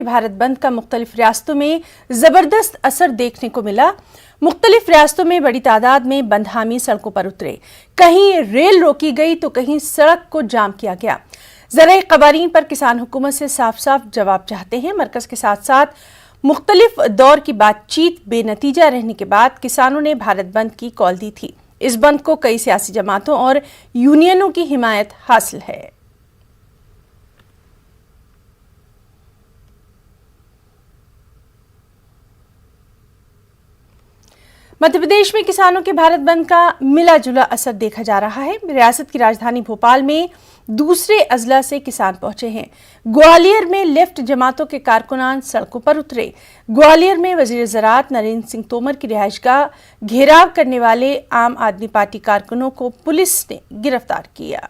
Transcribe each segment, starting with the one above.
भारत बंद का मुख्तलिफ रियासतों में जबरदस्त असर देखने को मिला। मुख्तलिफ रियासतों में बड़ी तादाद में बंद हामी सड़कों पर उतरे। कहीं रेल रोकी गई तो कहीं सड़क को जाम किया गया। ज़राए क़वानीन पर किसान हुकूमत से साफ साफ जवाब चाहते हैं। मरकज़ के साथ साथ मुख्तलिफ दौर की बातचीत बेनतीजा रहने के बाद किसानों ने भारत बंद की कॉल दी थी। इस बंद को कई सियासी जमातों और यूनियनों की हिमायत हासिल है। मध्य प्रदेश में किसानों के भारत बंद का मिला जुला असर देखा जा रहा है। रियासत की राजधानी भोपाल में दूसरे अजला से किसान पहुंचे हैं। ग्वालियर में लेफ्ट जमातों के कारकुनान सड़कों पर उतरे। ग्वालियर में वजीर ज़राअत नरेंद्र सिंह तोमर की रिहाइशगाह घेराव करने वाले आम आदमी पार्टी कारकुनों को पुलिस ने गिरफ्तार किया।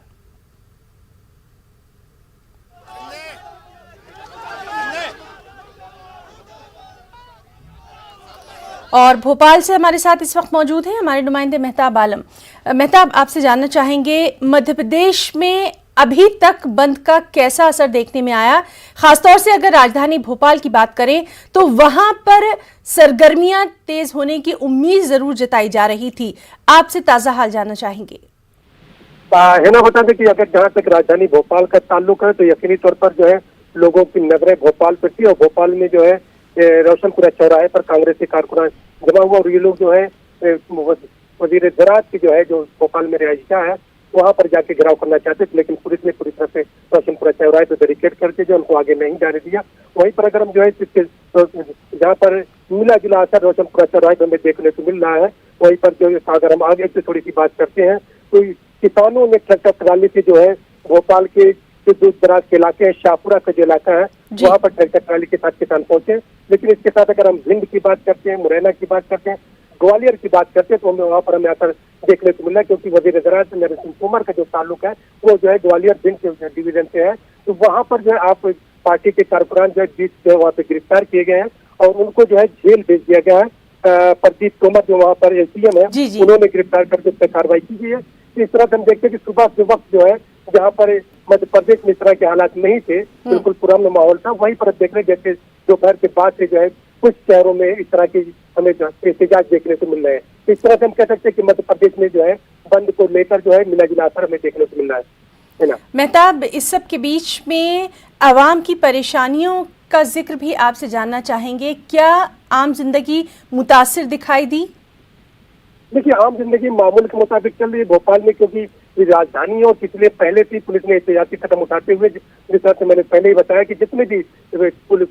और भोपाल से हमारे साथ इस वक्त मौजूद हैं हमारे नुमाइंदे मेहताब आलम। मेहताब, आपसे जानना चाहेंगे मध्य प्रदेश में अभी तक बंद का कैसा असर देखने में आया, खासतौर से अगर राजधानी भोपाल की बात करें तो वहां पर सरगर्मियां तेज होने की उम्मीद जरूर जताई जा रही थी। आपसे ताजा हाल जानना चाहेंगे। है ना, बता दें कि अगर जहाँ तक राजधानी भोपाल का ताल्लुक है तो यकीनी तौर पर जो है लोगों की नजरें भोपाल पर थी और भोपाल में जो है रोशनपुरा चौराहे पर कांग्रेस के कारकुनान जमा हुआ और ये लोग जो है वजीर ज़राअत की जो है जो भोपाल में रिहाइशगाह है वहां पर जाके घेराव करना चाहते थे, लेकिन पुलिस ने पूरी तरह से रोशनपुरा चौराहे पर बैरिकेड करके जो उनको आगे नहीं जाने दिया। वहीं पर अगर हम जो है जहाँ पर मिला जुला असर रोशनपुरा चौराहे पर हमें देखने को मिल रहा है, वहीं पर जो अगर हम आगे से थोड़ी सी बात करते हैं तो किसानों ने ट्रैक्टर ट्राली से जो है भोपाल के जो दूर दराज के इलाके हैं, शाहपुरा का जो इलाका है वहाँ पर ट्रैक्टर ट्राली के साथ किसान पहुंचे। लेकिन इसके साथ अगर हम भिंड की बात करते हैं, मुरैना की बात करते हैं, ग्वालियर की बात करते हैं तो हमें वहाँ पर हमें असर देखने को मिला, क्योंकि वजीर ज़राअत नरेंद्र सिंह तोमर का जो ताल्लुक है वो जो है ग्वालियर भिंड के डिवीजन से है। तो वहाँ पर जो है आप पार्टी के कारकुनान जो है 20 जो है वहाँ पे गिरफ्तार किए गए हैं और उनको जो है जेल भेज दिया गया है। प्रदीप तोमर जो वहाँ पर एसडीएम है उन्होंने गिरफ्तार करके उस पर कार्रवाई की गई है। इस तरह से हम देखते हैं कि सुबह के वक्त जो है जहाँ पर मध्य प्रदेश में इस तरह के हालात नहीं थे, बिल्कुल पुराना माहौल था, वहीं पर देख रहे जैसे दोपहर के बाद से जो है कुछ शहरों में इस तरह की हमें एहतजाज देखने को मिल रहे हैं। इस तरह से हम कह सकते हैं कि मध्य प्रदेश में जो है बंद को लेकर जो है मिला जुला असर हमें देखने को मिल रहा है ना। मेहताब, इस सब के बीच में आवाम की परेशानियों का जिक्र भी आपसे जानना चाहेंगे। क्या आम जिंदगी मुतासिर दिखाई दी? देखिए, आम जिंदगी मामूल के मुताबिक चल रही है भोपाल में, क्योंकि राजधानी और पिछले पहले से पुलिस ने एहतियाती कदम उठाते हुए, जिस तरह से मैंने पहले ही बताया कि जितने भी पुलिस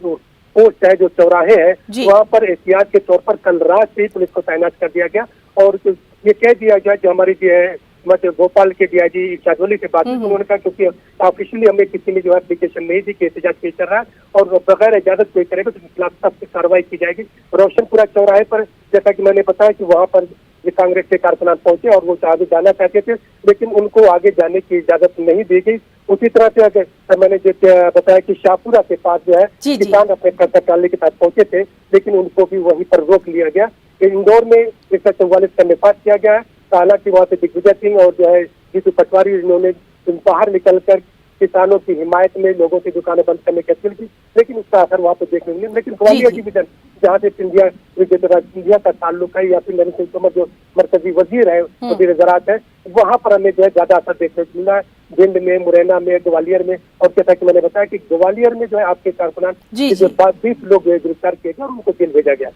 पोस्ट है जो चौराहे हैं वहाँ पर एहतियात के तौर पर कल रात से ही पुलिस को तैनात कर दिया गया और ये कह दिया गया जो हमारी जो है मध्य भोपाल के डीआईजी इरशाद से बात उन्होंने कहा, क्योंकि ऑफिशियली हमें किसी ने जो है एप्लीकेशन नहीं दी कि एहतिजाज पेश कर रहा है और बगैर इजाजत कोई करेगा तो खिलाफ सख्त कार्रवाई की जाएगी। रोशनपुरा चौराहे पर जैसा कि मैंने बताया कि वहाँ पर ये कांग्रेस के कारकुनान पहुंचे और वो आगे जाना चाहते थे, लेकिन उनको आगे जाने की इजाजत नहीं दी गई। उसी तरह से अगर मैंने जो बताया कि शाहपुरा के पास जो है किसान अपने ट्रैक्टर ट्राली के साथ पहुंचे थे, लेकिन उनको भी वहीं पर रोक लिया गया। इंदौर में 144 का निफाज किया गया है। हालांकि वहाँ से दिग्विजय सिंह और जो है जीतू पटवारी इन्होंने बाहर निकलकर किसानों की हिमायत में लोगों की दुकानें बंद करने की अपील की, लेकिन उसका असर वहाँ पे देखने को मिला। लेकिन ग्वालियर डिवीजन जहाँ से सिंधिया का ताल्लुक है या फिर नरेंद्र सिंह तोमर जो मरकजी वजीर है, वजीर ज़राअत है, वहाँ पर हमें जो है ज्यादा असर देखने को मिला है। भिंड में, मुरैना में, ग्वालियर में, और जैसा कि मैंने बताया कि ग्वालियर में जो है आपके कारकुनान 20 लोग गिरफ्तार किए गए और उनको जेल भेजा गया।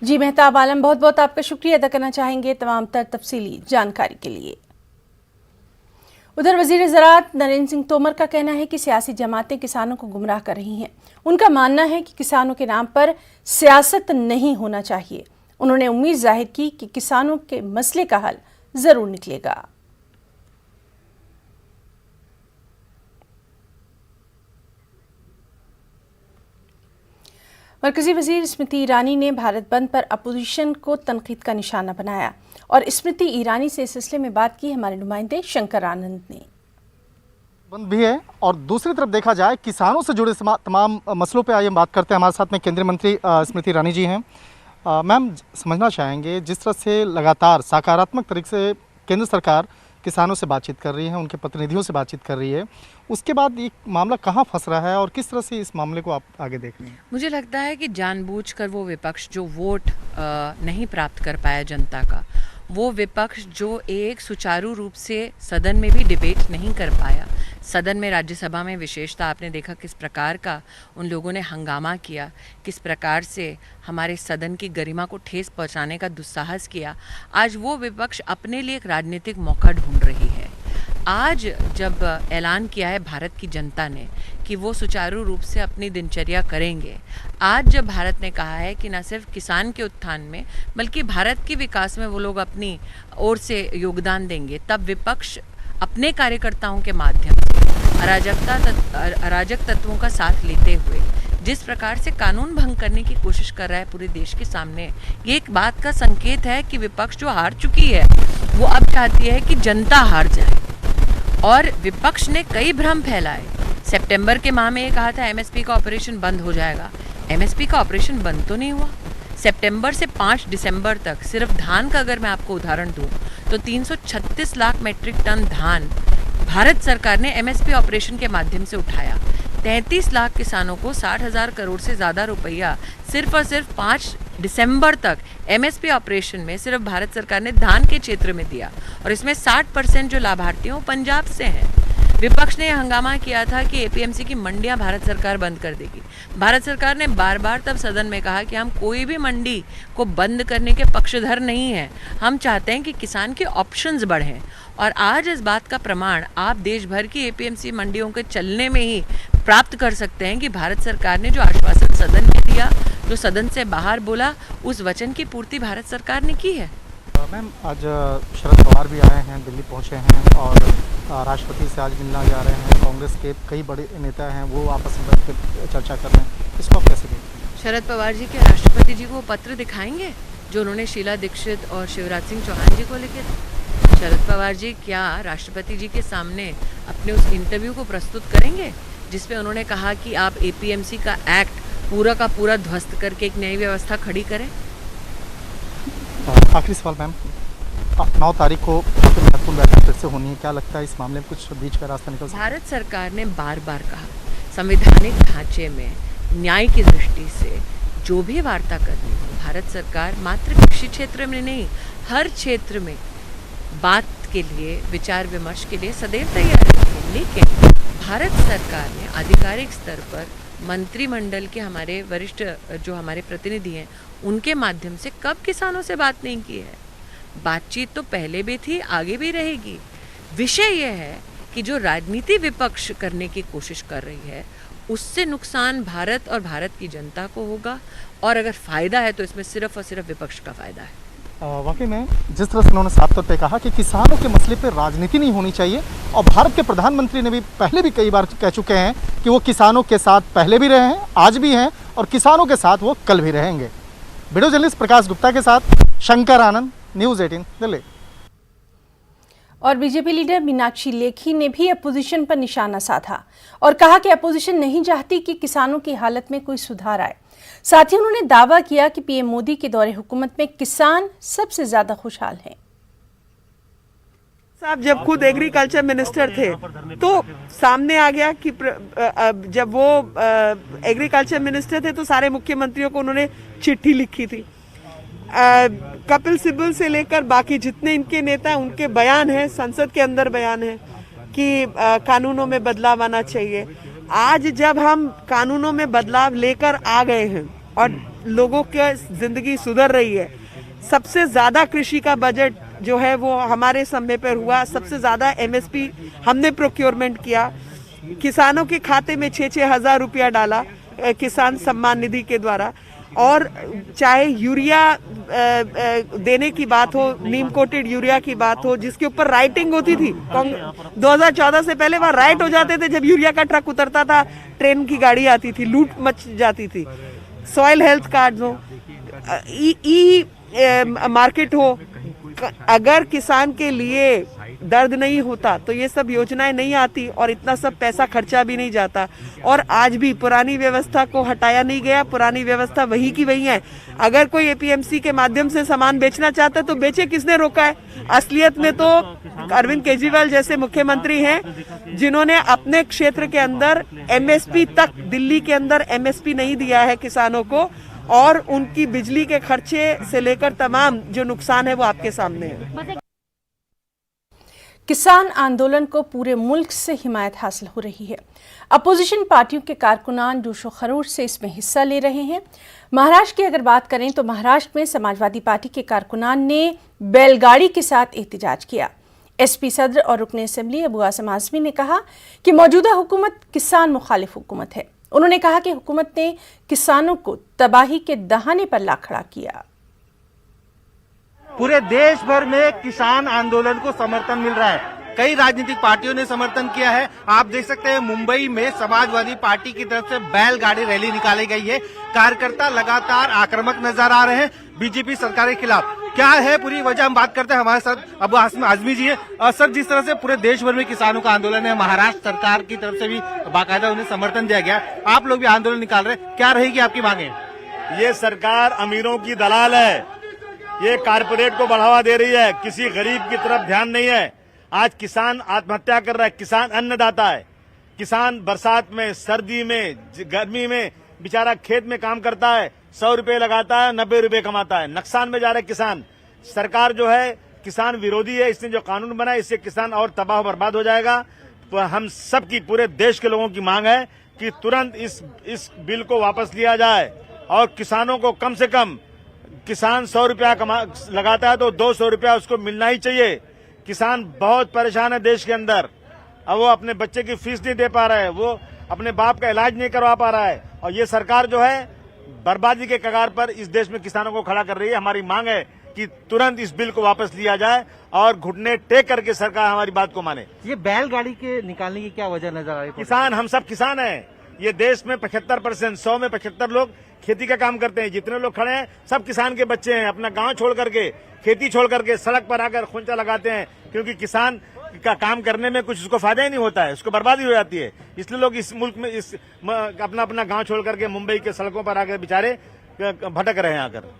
जी मेहताब आलम, बहुत बहुत आपका शुक्रिया अदा करना चाहेंगे तमाम तर तफसीली जानकारी के लिए। उधर वजीर ज़राअत नरेंद्र सिंह तोमर का कहना है कि सियासी जमातें किसानों को गुमराह कर रही हैं। उनका मानना है कि किसानों के नाम पर सियासत नहीं होना चाहिए। उन्होंने उम्मीद जाहिर की कि किसानों के मसले का हल जरूर निकलेगा। मरकजी वजीर स्मृति ईरानी ने भारत बंद पर अपोजिशन को तनकीद का निशाना बनाया और स्मृति ईरानी से इस सिलसिले में बात की हमारे नुमाइंदे शंकर आनंद ने। बंद भी है और दूसरी तरफ देखा जाए किसानों से जुड़े तमाम मसलों पे आइए हम बात करते हैं। हमारे साथ में केंद्रीय मंत्री स्मृति ईरानी जी हैं। मैम, समझना चाहेंगे जिस तरह से लगातार सकारात्मक तरीके से केंद्र सरकार किसानों से बातचीत कर रही है, उनके प्रतिनिधियों से बातचीत कर रही है। उसके बाद ये मामला कहाँ फंस रहा है और किस तरह से इस मामले को आप आगे देख रहे हैं? मुझे लगता है कि जानबूझकर वो विपक्ष जो वोट नहीं प्राप्त कर पाया जनता का, वो विपक्ष जो एक सुचारू रूप से सदन में भी डिबेट नहीं कर पाया, सदन में राज्यसभा में विशेषता आपने देखा किस प्रकार का उन लोगों ने हंगामा किया, किस प्रकार से हमारे सदन की गरिमा को ठेस पहुंचाने का दुस्साहस किया। आज वो विपक्ष अपने लिए एक राजनीतिक मौका ढूंढ रही है। आज जब ऐलान किया है भारत की जनता ने कि वो सुचारू रूप से अपनी दिनचर्या करेंगे, आज जब भारत ने कहा है कि न सिर्फ किसान के उत्थान में बल्कि भारत के विकास में वो लोग अपनी ओर से योगदान देंगे, तब विपक्ष अपने कार्यकर्ताओं के माध्यम से अराजक तत्वों का साथ लेते हुए जिस प्रकार से कानून भंग करने की कोशिश कर रहा है पूरे देश के सामने, ये एक बात का संकेत है कि विपक्ष जो हार चुकी है वो अब चाहती है कि जनता हार जाए। और विपक्ष ने कई भ्रम फैलाए। सितंबर के माह में ये कहा था एमएसपी का ऑपरेशन बंद हो जाएगा। एमएसपी का ऑपरेशन बंद तो नहीं हुआ। सितंबर से 5 दिसंबर तक सिर्फ धान का अगर मैं आपको उदाहरण दूं तो 336 लाख मैट्रिक टन धान भारत सरकार ने एमएसपी ऑपरेशन के माध्यम से उठाया। 33 लाख किसानों को 60,000 करोड़ से ज़्यादा रुपया सिर्फ और सिर्फ 5 दिसंबर तक एमएसपी ऑपरेशन में सिर्फ भारत सरकार ने धान के क्षेत्र में दिया, और इसमें 60% जो लाभार्थी हैं पंजाब से हैं। विपक्ष ने यह हंगामा किया था कि एपीएमसी की मंडियां भारत सरकार बंद कर देगी। भारत सरकार ने बार बार तब सदन में कहा कि हम कोई भी मंडी को बंद करने के पक्षधर नहीं हैं, हम चाहते हैं कि किसान के ऑप्शंस बढ़ें। और आज इस बात का प्रमाण आप देश भर की एपीएमसी मंडियों के चलने में ही प्राप्त कर सकते हैं कि भारत सरकार ने जो आश्वासन सदन में दिया, जो सदन से बाहर बोला, उस वचन की पूर्ति भारत सरकार ने की है। मैम, आज शरद पवार भी आए हैं, दिल्ली पहुंचे हैं और राष्ट्रपति से आज मिलना जा रहे हैं। कांग्रेस के कई बड़े नेता हैं, वो आपस में बैठ कर चर्चा कर रहे हैं, इसको आप कैसे देखते हैं? शरद पवार जी के राष्ट्रपति जी को पत्र दिखाएंगे जो उन्होंने शीला दीक्षित और शिवराज सिंह चौहान जी को लिखे थे। शरद पवार जी क्या राष्ट्रपति जी के सामने अपने उस इंटरव्यू को प्रस्तुत करेंगे जिसमें उन्होंने कहा कि आप एपीएमसी का एक्ट पूरा का पूरा ध्वस्त करके एक नई व्यवस्था खड़ी करें? आखिरी सवाल मैम, 9 तारीख को महत्वपूर्ण बैठक फिर से होनी है, क्या लगता है इस मामले में कुछ बीच का रास्ता निकल सकता है? भारत सरकार ने बार बार कहा संवैधानिक ढांचे में न्याय की दृष्टि से जो भी वार्ता करनी हो, भारत सरकार मात्र कृषि क्षेत्र में नहीं हर क्षेत्र में बात के लिए, विचार विमर्श के लिए सदैव तैयार है। लेकिन भारत सरकार ने आधिकारिक स्तर पर मंत्रिमंडल के हमारे वरिष्ठ जो हमारे प्रतिनिधि हैं उनके माध्यम से कब किसानों से बात नहीं की है? बातचीत तो पहले भी थी, आगे भी रहेगी। विषय यह है कि जो राजनीति विपक्ष करने की कोशिश कर रही है उससे नुकसान भारत और भारत की जनता को होगा, और अगर फायदा है तो इसमें सिर्फ और सिर्फ विपक्ष का फायदा है। वाकई में जिस तरह से उन्होंने साफ तौर पे कहा कि किसानों के मसले पे राजनीति नहीं होनी चाहिए, और भारत के प्रधानमंत्री ने भी पहले भी कई बार कह चुके हैं कि वो किसानों के साथ पहले भी रहे हैं, आज भी हैं, और किसानों के साथ वो कल भी रहेंगे। वीडियो जर्नलिस्ट प्रकाश गुप्ता के साथ शंकर आनंद, न्यूज़ 18 दिल्ली। और बीजेपी लीडर मीनाक्षी लेखी ने भी अपोजिशन पर निशाना साधा और कहा कि अपोजिशन नहीं चाहती कि किसानों की हालत में कोई सुधार आए। साथ ही उन्होंने दावा किया कि पीएम मोदी के दौरे हुकूमत में किसान सबसे ज्यादा खुशहाल हैं। साहब जब खुद एग्रीकल्चर मिनिस्टर थे तो सामने आ गया कि जब वो एग्रीकल्चर मिनिस्टर थे तो सारे मुख्यमंत्रियों को उन्होंने चिट्ठी लिखी थी। कपिल सिब्बल से लेकर बाकी जितने इनके नेता हैं उनके बयान हैं, संसद के अंदर बयान है कि कानूनों में बदलाव आना चाहिए। आज जब हम कानूनों में बदलाव लेकर आ गए हैं और लोगों की जिंदगी सुधर रही है, सबसे ज्यादा कृषि का बजट जो है वो हमारे समय पर हुआ, सबसे ज्यादा एमएसपी हमने प्रोक्योरमेंट किया, किसानों के खाते में 6-6 हज़ार रुपया डाला किसान सम्मान निधि के द्वारा, और चाहे यूरिया देने की बात हो, नीम कोटेड यूरिया की बात हो जिसके ऊपर राइटिंग होती थी। 2014 से पहले वहाँ राइट हो जाते थे, जब यूरिया का ट्रक उतरता था ट्रेन की गाड़ी आती थी, लूट मच जाती थी। सॉइल हेल्थ कार्ड हो, ई मार्केट हो, अगर किसान के लिए दर्द नहीं होता तो ये सब योजनाएं नहीं आती और इतना सब पैसा खर्चा भी नहीं जाता। और आज भी पुरानी व्यवस्था को हटाया नहीं गया, पुरानी व्यवस्था वही की वही है। अगर कोई एपीएमसी के माध्यम से सामान बेचना चाहता है तो बेचे, किसने रोका है? असलियत में तो अरविंद केजरीवाल जैसे मुख्यमंत्री हैं जिन्होंने अपने क्षेत्र के अंदर एमएसपी तक, दिल्ली के अंदर एमएसपी नहीं दिया है किसानों को, और उनकी बिजली के खर्चे से लेकर तमाम जो नुकसान है वो आपके सामने है। किसान आंदोलन को पूरे मुल्क से हिमायत हासिल हो रही है। अपोजिशन पार्टियों के कारकुनान जोशो खरोश से इसमें हिस्सा ले रहे हैं। महाराष्ट्र की अगर बात करें तो महाराष्ट्र में समाजवादी पार्टी के कारकुनान ने बैलगाड़ी के साथ एहतजाज किया। एसपी सदर और रुकने असेंबली अबू आसिम आजमी ने कहा कि मौजूदा हुकूमत किसान मुखालिफ हुकूमत है। उन्होंने कहा कि हुकूमत ने किसानों को तबाही के दहाने पर ला खड़ा किया। पूरे देश भर में किसान आंदोलन को समर्थन मिल रहा है। कई राजनीतिक पार्टियों ने समर्थन किया है। आप देख सकते हैं मुंबई में समाजवादी पार्टी की तरफ से बैलगाड़ी रैली निकाली गई है। कार्यकर्ता लगातार आक्रामक नजर आ रहे हैं बीजेपी सरकार के खिलाफ। क्या है पूरी वजह, हम बात करते हैं। हमारे साथ अबू आसिम आजमी जी है। सर, जिस तरह से पूरे देश भर में किसानों का आंदोलन है, महाराष्ट्र सरकार की तरफ से भी बाकायदा उन्हें समर्थन दिया गया, आप लोग भी आंदोलन निकाल रहे हैं, क्या रहेगी आपकी मांगे? ये सरकार अमीरों की दलाल है, ये कारपोरेट को बढ़ावा दे रही है, किसी गरीब की तरफ ध्यान नहीं है। आज किसान आत्महत्या कर रहा है। किसान अन्नदाता है। किसान बरसात में, सर्दी में, गर्मी में बेचारा खेत में काम करता है, 100 रुपए लगाता है, 90 रुपए कमाता है, नुकसान में जा रहा है किसान। सरकार जो है किसान विरोधी है। इसने जो कानून बनाया इससे किसान और तबाह बर्बाद हो जाएगा। तो हम सबकी, पूरे देश के लोगों की मांग है कि तुरंत इस बिल को वापस लिया जाए और किसानों को कम से कम, किसान 100 रुपया लगाता है तो 200 रुपया उसको मिलना ही चाहिए। किसान बहुत परेशान है देश के अंदर। अब वो अपने बच्चे की फीस नहीं दे पा रहा है, वो अपने बाप का इलाज नहीं करवा पा रहा है, और ये सरकार जो है बर्बादी के कगार पर इस देश में किसानों को खड़ा कर रही है। हमारी मांग है कि तुरंत इस बिल को वापस लिया जाए और घुटने टेक करके सरकार हमारी बात को माने। ये बैलगाड़ी के निकालने की क्या वजह नजर आ रही है? किसान, हम सब किसान हैं। ये देश में 75%, 100 में 75 लोग खेती का काम करते हैं। जितने लोग खड़े हैं सब किसान के बच्चे हैं। अपना गांव छोड़ करके, खेती छोड़ करके सड़क पर आकर खुंचा लगाते हैं, क्योंकि किसान का काम करने में कुछ उसको फायदा ही नहीं होता है, उसको बर्बादी हो जाती है। इसलिए लोग इस मुल्क में अपना गांव छोड़ करके मुंबई के सड़कों पर आकर बेचारे भटक रहे हैं आकर।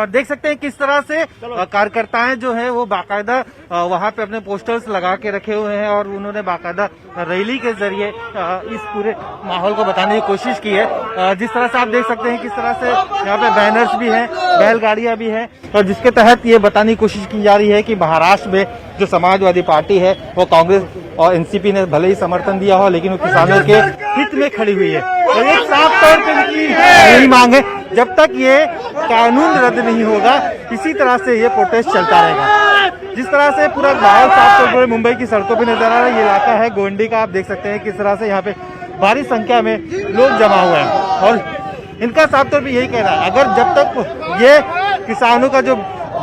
देख सकते हैं किस तरह से कार्यकर्ताएं जो है वो बाकायदा वहां पे अपने पोस्टर्स लगा के रखे हुए हैं और उन्होंने बाकायदा रैली के जरिए इस पूरे माहौल को बताने की कोशिश की है। जिस तरह से आप देख सकते हैं किस तरह से यहाँ पे बैनर्स भी हैं, बैलगाड़ियां भी हैं, और जिसके तहत ये बताने की कोशिश की जा रही है कि महाराष्ट्र में जो समाजवादी पार्टी है वो कांग्रेस और एनसीपी ने भले ही समर्थन दिया हो, लेकिन वो किसानों के हित में खड़ी हुई है। और एक साफ तौर पर इनकी यही मांग है, जब तक ये कानून रद्द नहीं होगा इसी तरह से ये प्रोटेस्ट चलता रहेगा। जिस तरह से पूरा माहौल साफ तौर पर मुंबई की सड़कों पे नजर आ रहा है, ये इलाका है गोंडी का। आप देख सकते हैं किस तरह से यहाँ पे भारी संख्या में लोग जमा हुए हैं और इनका साफ तौर पर यही कहना है, अगर जब तक ये किसानों का जो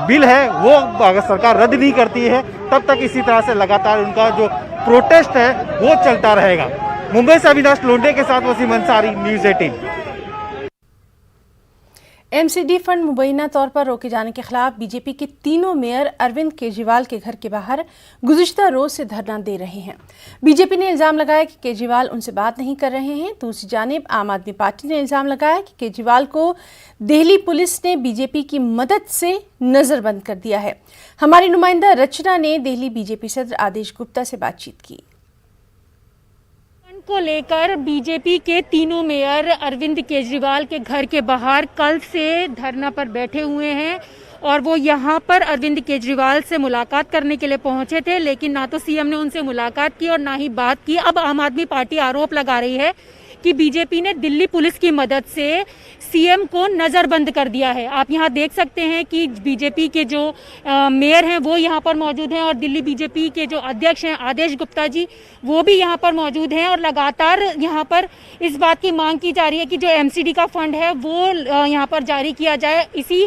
बिल है वो अगर सरकार रद्द नहीं करती है तब तक इसी तरह से लगातार उनका जो प्रोटेस्ट है वो चलता रहेगा। मुंबई से अविनाश लोंढे के साथ Wasim Ansari, news 18। MCD fund मुबैना तौर पर रोके जाने के खिलाफ बीजेपी के तीनों मेयर अरविंद केजरीवाल के घर के बाहर गुज़िश्ता रोज से धरना दे रहे हैं। बीजेपी ने इल्जाम लगाया कि केजरीवाल उनसे बात नहीं कर रहे हैं। दूसरी जानिब आम आदमी पार्टी ने इल्जाम लगाया कि केजरीवाल को दिल्ली पुलिस ने बीजेपी की मदद से नजरबंद कर दिया है। हमारी नुमाइंदा रचना ने दिल्ली बीजेपी सदर आदेश गुप्ता से बातचीत की। को लेकर बीजेपी के तीनों मेयर अरविंद केजरीवाल के घर के बाहर कल से धरना पर बैठे हुए हैं और वो यहाँ पर अरविंद केजरीवाल से मुलाकात करने के लिए पहुंचे थे, लेकिन ना तो सीएम ने उनसे मुलाकात की और ना ही बात की। अब आम आदमी पार्टी आरोप लगा रही है कि बीजेपी ने दिल्ली पुलिस की मदद से सीएम को नजरबंद कर दिया है। आप यहाँ देख सकते हैं कि बीजेपी के जो मेयर हैं वो यहाँ पर मौजूद हैं और दिल्ली बीजेपी के जो अध्यक्ष हैं आदेश गुप्ता जी वो भी यहाँ पर मौजूद हैं और लगातार यहाँ पर इस बात की मांग की जा रही है कि जो एमसीडी का फंड है वो यहाँ पर जारी किया जाए। इसी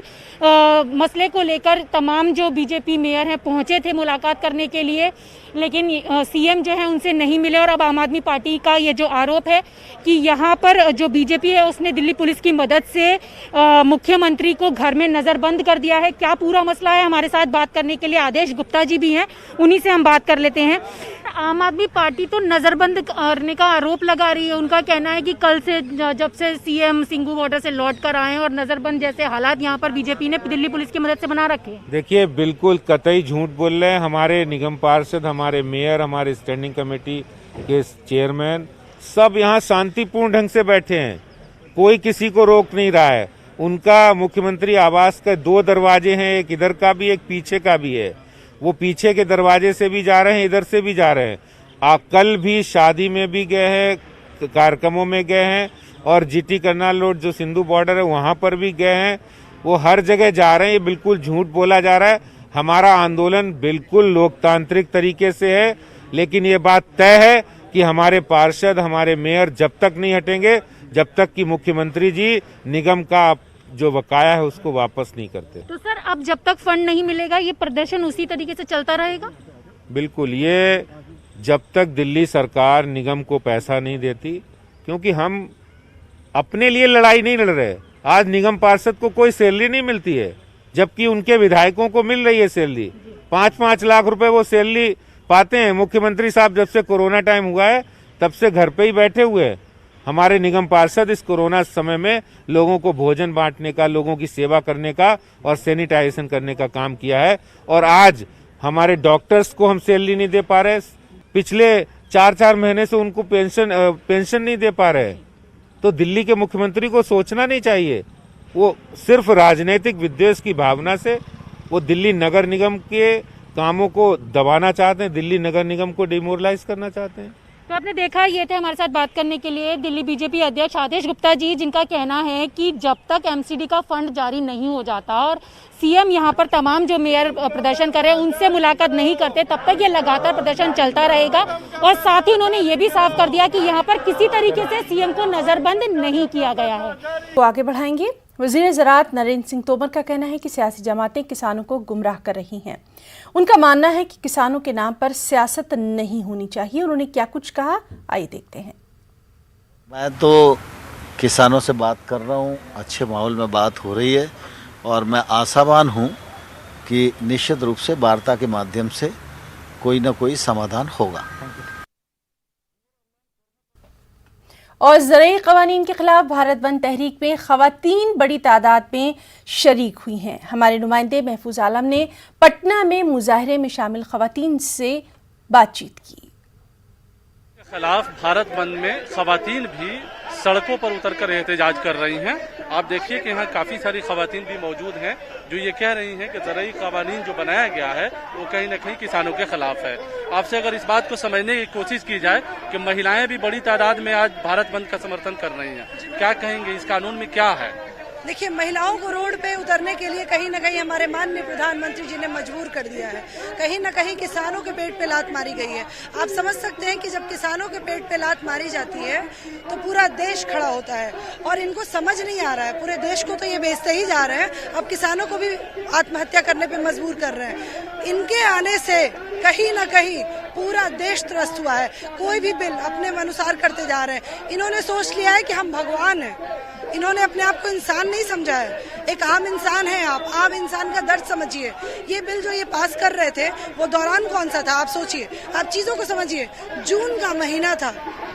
मसले को लेकर तमाम जो बीजेपी मेयर हैं पहुंचे थे मुलाकात करने के लिए, लेकिन सीएम जो है उनसे नहीं मिले और अब आम आदमी पार्टी का ये जो आरोप है कि यहाँ पर जो बीजेपी है उसने दिल्ली पुलिस की मदद से मुख्यमंत्री को घर में नजरबंद कर दिया है। क्या पूरा मसला है, हमारे साथ बात करने के लिए आदेश गुप्ता जी भी हैं, उन्हीं से हम बात कर लेते हैं। आम आदमी पार्टी तो नजरबंद करने का आरोप लगा रही है। उनका कहना है कि कल से जब से सीएम सिंघू बॉर्डर से लौट कर आए और नजरबंद जैसे हालात यहाँ पर बीजेपी ने दिल्ली पुलिस की मदद से बना रखे हैं। देखिए, बिल्कुल कतई झूठ बोल रहे हैं। हमारे निगम पार्षद, हमारे मेयर, हमारे स्टैंडिंग कमेटी के चेयरमैन सब यहाँ शांतिपूर्ण ढंग से बैठे हैं, कोई किसी को रोक नहीं रहा है। उनका मुख्यमंत्री आवास का 2 दरवाजे हैं, एक इधर का भी एक पीछे का भी है। वो पीछे के दरवाजे से भी जा रहे हैं, इधर से भी जा रहे हैं। कल भी शादी में भी गए हैं, कार्यक्रमों में गए हैं, और जीटी करनाल रोड जो सिंधु बॉर्डर है वहां पर भी गए हैं। वो हर जगह जा रहे हैं। ये बिल्कुल झूठ बोला जा रहा है। हमारा आंदोलन बिल्कुल लोकतांत्रिक तरीके से है, लेकिन ये बात तय है कि हमारे पार्षद, हमारे मेयर जब तक नहीं हटेंगे, जब तक कि मुख्यमंत्री जी निगम का जो बकाया है उसको वापस नहीं करते। तो सर, अब जब तक फंड नहीं मिलेगा ये प्रदर्शन उसी तरीके से चलता रहेगा? बिल्कुल, ये जब तक दिल्ली सरकार निगम को पैसा नहीं देती, क्योंकि हम अपने लिए लड़ाई नहीं लड़ रहे। आज निगम पार्षद को कोई सैलरी नहीं मिलती है, जबकि उनके विधायकों को मिल रही है सैलरी। 5-5 लाख रुपए वो सैलरी पाते हैं। मुख्यमंत्री साहब जब से कोरोना टाइम हुआ है तब से घर पे ही बैठे हुए हैं। हमारे निगम पार्षद इस कोरोना समय में लोगों को भोजन बांटने का, लोगों की सेवा करने का और सैनिटाइजेशन करने का काम किया है। और आज हमारे डॉक्टर्स को हम सैलरी नहीं दे पा रहे, पिछले 4-4 महीने से उनको पेंशन नहीं दे पा रहे। तो दिल्ली के मुख्यमंत्री को सोचना नहीं चाहिए। वो सिर्फ राजनीतिक विद्वेष की भावना से वो दिल्ली नगर निगम के कामों को दबाना चाहते हैं, दिल्ली नगर निगम को डिमोरलाइज करना चाहते हैं। तो आपने देखा, ये थे हमारे साथ बात करने के लिए दिल्ली बीजेपी अध्यक्ष आदेश गुप्ता जी, जिनका कहना है कि जब तक एमसीडी का फंड जारी नहीं हो जाता और सीएम यहाँ पर तमाम जो मेयर प्रदर्शन कर रहे हैं उनसे मुलाकात नहीं करते, तब तक ये लगातार प्रदर्शन चलता रहेगा। और साथ ही उन्होंने ये भी साफ कर दिया कि यहाँ पर किसी तरीके से सीएम को नजरबंद नहीं किया गया है। तो आगे बढ़ाएंगे। वजीर ज़राअत नरेंद्र सिंह तोमर का कहना है कि सियासी जमातें किसानों को गुमराह कर रही हैं। उनका मानना है कि किसानों के नाम पर सियासत नहीं होनी चाहिए। उन्होंने क्या कुछ कहा, आइए देखते हैं। मैं तो किसानों से बात कर रहा हूँ, अच्छे माहौल में बात हो रही है और मैं आशावान हूँ कि निश्चित रूप से वार्ता के माध्यम से कोई ना कोई समाधान होगा। और ज़रूरी क़वानीन के खिलाफ भारत बंद तहरीक में ख़वातीन बड़ी तादाद में शरीक हुई हैं। हमारे नुमाइंदे महफूज आलम ने पटना में मुजाहरे में शामिल ख़वातीन से बातचीत की। खिलाफ भारत बंद में ख़वातीन भी सड़कों पर उतरकर एहतजाज कर रही हैं। आप देखिए कि यहाँ काफ़ी सारी ख़वातीन भी मौजूद हैं जो ये कह रही हैं कि ज़रूरी क़वानीन जो बनाया गया है वो कहीं न कहीं किसानों के खिलाफ है। आपसे अगर इस बात को समझने की कोशिश की जाए कि महिलाएं भी बड़ी तादाद में आज भारत बंद का समर्थन कर रही हैं, क्या कहेंगे, इस कानून में क्या है? देखिए, महिलाओं को रोड पे उतरने के लिए कहीं न कहीं हमारे माननीय प्रधानमंत्री जी ने मजबूर कर दिया है। कहीं न कहीं किसानों के पेट पे लात मारी गई है। आप समझ सकते हैं कि जब किसानों के पेट पे लात मारी जाती है तो पूरा देश खड़ा होता है और इनको समझ नहीं आ रहा है। पूरे देश को तो ये बेचते ही जा रहे हैं, अब किसानों को भी आत्महत्या करने पे मजबूर कर रहे हैं। इनके आने से कहीं न कहीं पूरा देश त्रस्त हुआ है। कोई भी बिल अपने अनुसार करते जा रहे हैं। इन्होंने सोच लिया है कि हम भगवान हैं। इन्होंने अपने आप को इंसान नहीं समझा है। एक आम इंसान है आप, आम इंसान का दर्द समझिए। ये बिल जो ये पास कर रहे थे वो दौरान कौन सा था, आप सोचिए, आप चीजों को समझिए। जून का महीना था,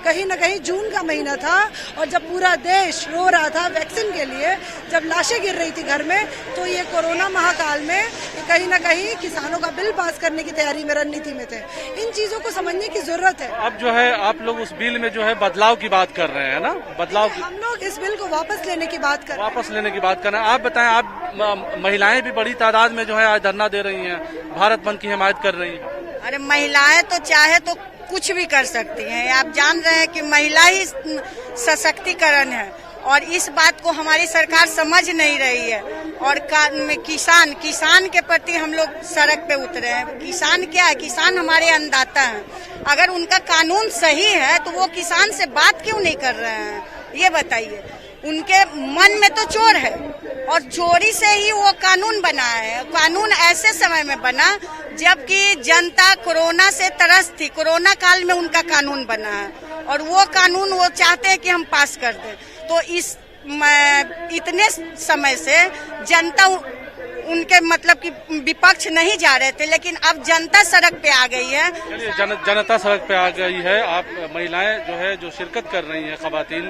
कहीं न कहीं जून का महीना था और जब पूरा देश रो रहा था वैक्सीन के लिए, जब लाशें गिर रही थी घर में, तो ये कोरोना महाकाल में कहीं न कहीं किसानों का बिल पास करने की तैयारी में, रणनीति में थे। इन चीजों को समझने की जरूरत है। अब जो है आप लोग उस बिल में जो है बदलाव की बात कर रहे हैं ना, बदलाव की, हम लोग इस बिल को वापस लेने की बात कर रहे हैं। वापस लेने की बात कर रहे हैं। आप बताएं, आप महिलाएं भी बड़ी तादाद में जो है आज धरना दे रही हैं, भारत बंद की हिमायत कर रही हैं। अरे महिलाएं तो चाहे तो कुछ भी कर सकती हैं। आप जान रहे हैं कि महिला ही सशक्तिकरण है और इस बात को हमारी सरकार समझ नहीं रही है। और किसान के प्रति हम लोग सड़क पे उतरे हैं। किसान क्या है? किसान हमारे अन्नदाता हैं। अगर उनका कानून सही है तो वो किसान से बात क्यों नहीं कर रहे हैं, ये बताइए। उनके मन में तो चोर है और चोरी से ही वो कानून बना है। कानून ऐसे समय में बना जबकि जनता कोरोना से त्रस्त थी। कोरोना काल में उनका कानून बना है और वो कानून वो चाहते हैं कि हम पास कर दें। तो इतने समय से जनता उनके मतलब कि विपक्ष नहीं जा रहे थे, लेकिन अब जनता सड़क पे आ गई है। जनता सड़क पे आ गई है। आप महिलाएं जो है जो शिरकत कर रही हैं, खवातीन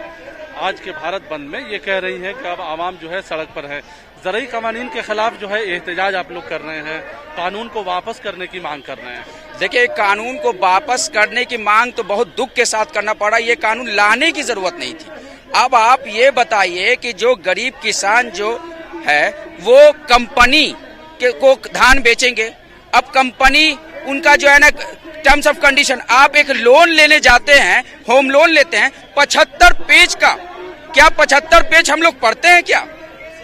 आज के भारत बंद में, ये कह रही हैं कि अब आवाम जो है सड़क पर है। ज़रूरी कवानीन के खिलाफ जो है एहतजाज आप लोग कर रहे हैं, कानून को वापस करने की मांग कर रहे हैं। देखिए, कानून को वापस करने की मांग तो बहुत दुख के साथ करना पड़ा। ये कानून लाने की जरूरत नहीं थी। अब आप ये बताइए कि जो गरीब किसान जो है वो कंपनी को धान बेचेंगे। अब कंपनी उनका जो है ना टर्म्स ऑफ कंडीशन, आप एक लोन लेने जाते हैं, होम लोन लेते हैं 75 पेज का, क्या 75 पेज हम लोग पढ़ते हैं क्या?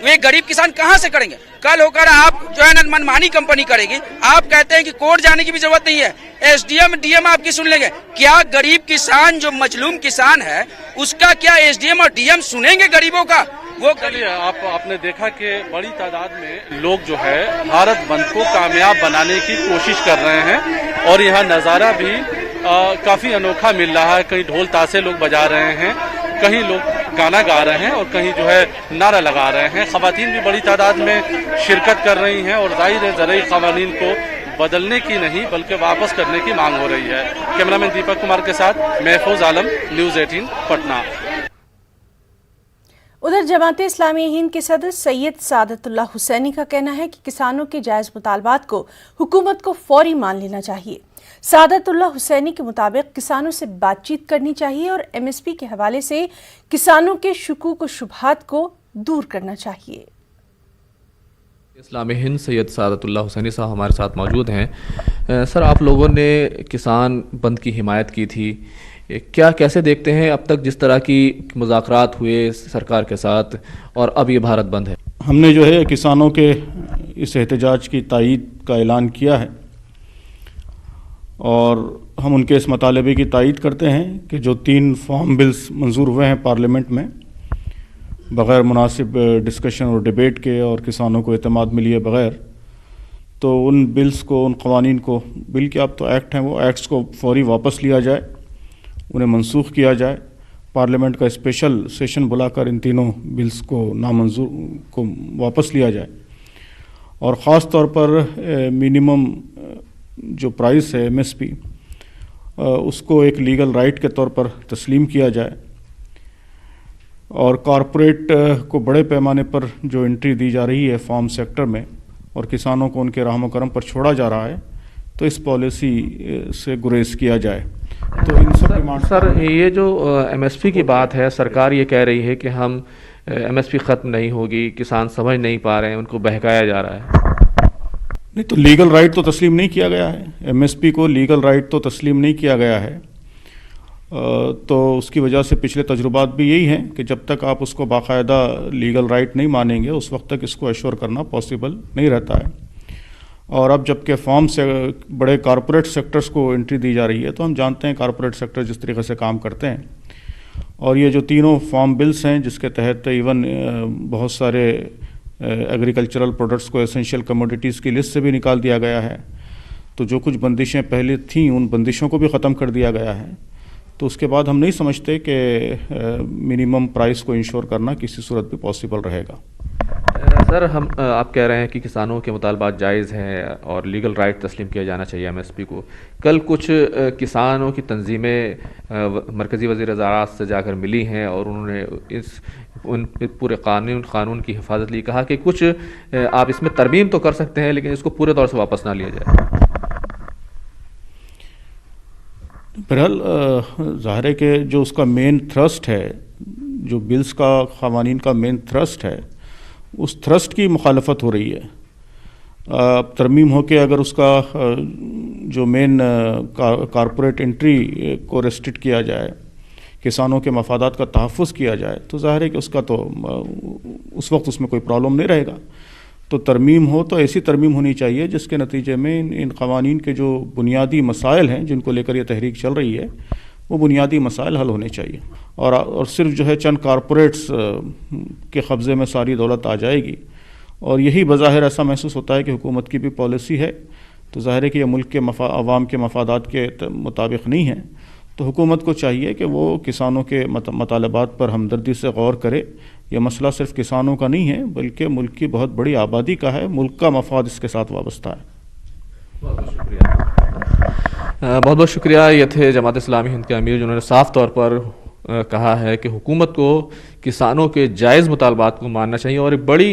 वे गरीब किसान कहाँ से करेंगे? कल होकर आप जो है ना मनमानी कंपनी करेगी। आप कहते हैं कि कोर्ट जाने की भी जरूरत नहीं है, एसडीएम डीएम आपकी सुन लेंगे। क्या गरीब किसान जो मजलूम किसान है उसका क्या एसडीएम और डीएम सुनेंगे गरीबों का? वो चलिए, आपने देखा कि बड़ी तादाद में लोग जो है भारत बंद को कामयाब बनाने की कोशिश कर रहे हैं और यह नज़ारा भी काफी अनोखा मिल रहा है। कहीं ढोल ताशे लोग बजा रहे हैं, कहीं लोग गाना गा रहे हैं और कहीं जो है नारा लगा रहे हैं। खवातीन भी बड़ी तादाद में शिरकत कर रही हैं और जाहिर है ज़रूरी कवानीन को बदलने की नहीं बल्कि वापस करने की मांग हो रही है। कैमरामैन दीपक कुमार के साथ महफूज आलम, न्यूज़ 18 पटना। उधर जमात इस्लामी हिंद के सदर सैयद सादतुल्लाह हुसैनी का कहना है कि किसानों के जायज मुतालबात को हुकूमत को फौरी मान लेना चाहिए। सादतुल्लाह हुसैनी के मुताबिक किसानों से बातचीत करनी चाहिए और एमएसपी के हवाले से किसानों के शुकूक व शुबहात को दूर करना चाहिए। इस्लामी हिंद सैयद सादतुल्लाह हुसैनी साहब हमारे साथ मौजूद हैं। सर, आप लोगों ने किसान बंद की हिमायत की थी, क्या कैसे देखते हैं अब तक जिस तरह की मुज़ाकरात हुए सरकार के साथ और अब ये भारत बंद है? हमने जो है किसानों के इस एहतजाज की तायीद का ऐलान किया है और हम उनके इस मुतालबे की तायीद करते हैं कि जो 3 फार्म बिल्स मंजूर हुए हैं पार्लियामेंट में बग़ैर मुनासिब डिस्कशन और डिबेट के और किसानों को एतमाद में लिए बग़ैर, तो उन बिल्स को, उन क़वानीन को, बिल के अब तो एक्ट हैं, वो एक्ट्स को फौरी वापस लिया जाए, उन्हें मनसूख किया जाए। पार्लियामेंट का स्पेशल सेशन बुलाकर इन तीनों बिल्स को नामंजूर को वापस लिया जाए और ख़ास तौर पर मिनिमम जो प्राइस है एमएसपी उसको एक लीगल राइट के तौर पर तस्लीम किया जाए और कॉरपोरेट को बड़े पैमाने पर जो एंट्री दी जा रही है फार्म सेक्टर में और किसानों को उनके रहम करम पर छोड़ा जा रहा है, तो इस पॉलिसी से गुरेज किया जाए। तो इन सब डिमांड सर, ये जो एमएसपी की बात है, सरकार ये कह रही है कि हम एमएसपी ख़त्म नहीं होगी, किसान समझ नहीं पा रहे हैं, उनको बहकाया जा रहा है। नहीं, तो लीगल राइट तो तस्लीम नहीं किया गया है, एमएसपी को लीगल राइट तो तस्लीम नहीं किया गया है। तो उसकी वजह से पिछले तजुर्बात भी यही हैं कि जब तक आप उसको बाकायदा लीगल राइट नहीं मानेंगे उस वक्त तक इसको एश्योर करना पॉसिबल नहीं रहता है। और अब जबकि फार्म से बड़े कॉरपोरेट सेक्टर्स को एंट्री दी जा रही है, तो हम जानते हैं कॉरपोरेट सेक्टर जिस तरीके से काम करते हैं और ये जो तीनों फार्म बिल्स हैं जिसके तहत इवन बहुत सारे एग्रीकल्चरल प्रोडक्ट्स को एसेंशियल कमोडिटीज़ की लिस्ट से भी निकाल दिया गया है। तो जो कुछ बंदिशें पहले थीं उन बंदिशों को भी ख़त्म कर दिया गया है। तो उसके बाद हम नहीं समझते कि मिनिमम प्राइस को इंश्योर करना किसी सूरत भी पॉसिबल रहेगा। सर, आप कह रहे हैं कि किसानों के मुतालबात जायज़ हैं और लीगल राइट तस्लीम किया जाना चाहिए एमएसपी को। कल कुछ किसानों की तंजीमें मरकज़ी वज़ीर ज़राअत से जाकर मिली हैं और उन्होंने उन पूरे कानून की हिफाजत ली, कहा कि कुछ आप इसमें तरमीम तो कर सकते हैं लेकिन इसको पूरे तौर से वापस ना लिया जाए। बहरहाल ज़ाहिर है कि जो उसका मेन थ्रस्ट है, जो बिल्स का क़वानीन का मेन थ्रस्ट है, उस थ्रस्ट की मुखालफत हो रही है। तरमीम हो के अगर उसका जो मेन कॉरपोरेट एंट्री को रेस्ट्रिक्ट किया जाए, किसानों के मफादात का तहफ़्फ़ुज़ किया जाए, तो ज़ाहिर है कि उसका तो उस वक्त उसमें कोई प्रॉब्लम नहीं रहेगा। तो तरमीम हो तो ऐसी तरमीम होनी चाहिए जिसके नतीजे में इन क़वानीन के जो बुनियादी मसाइल हैं जिनको लेकर ये तहरीक चल रही है वो बुनियादी मसाइल हल होने चाहिए और सिर्फ जो है चंद कॉरपोरेट्स के कब्ज़े में सारी दौलत आ जाएगी और यही बज़ाहिर ऐसा महसूस होता है कि हुकूमत की भी पॉलिसी है। तो ज़ाहिर है कि यह मुल्क के अवाम के मफादात के मुताबिक नहीं है। तो हुकूमत को चाहिए कि वो किसानों के मतालबात पर हमदर्दी से गौर करे। ये मसला सिर्फ किसानों का नहीं है बल्कि मुल्क की बहुत बड़ी आबादी का है, मुल्क का मफाद इसके साथ वाबस्ता है। बहुत बहुत शुक्रिया। ये थे जमात इस्लामी हिंद के अमीर जिन्होंने साफ तौर पर कहा है कि हुकूमत को किसानों के जायज़ मुतालबात को मानना चाहिए और एक बड़ी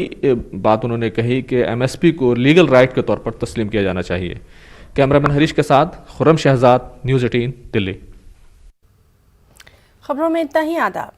बात उन्होंने कही कि MSP को लीगल राइट के तौर पर तस्लीम किया जाना चाहिए। कैमरामैन हरीश के साथ खुर्रम शहजाद, न्यूज़ 18 दिल्ली। खबरों में इतना ही। आदाब।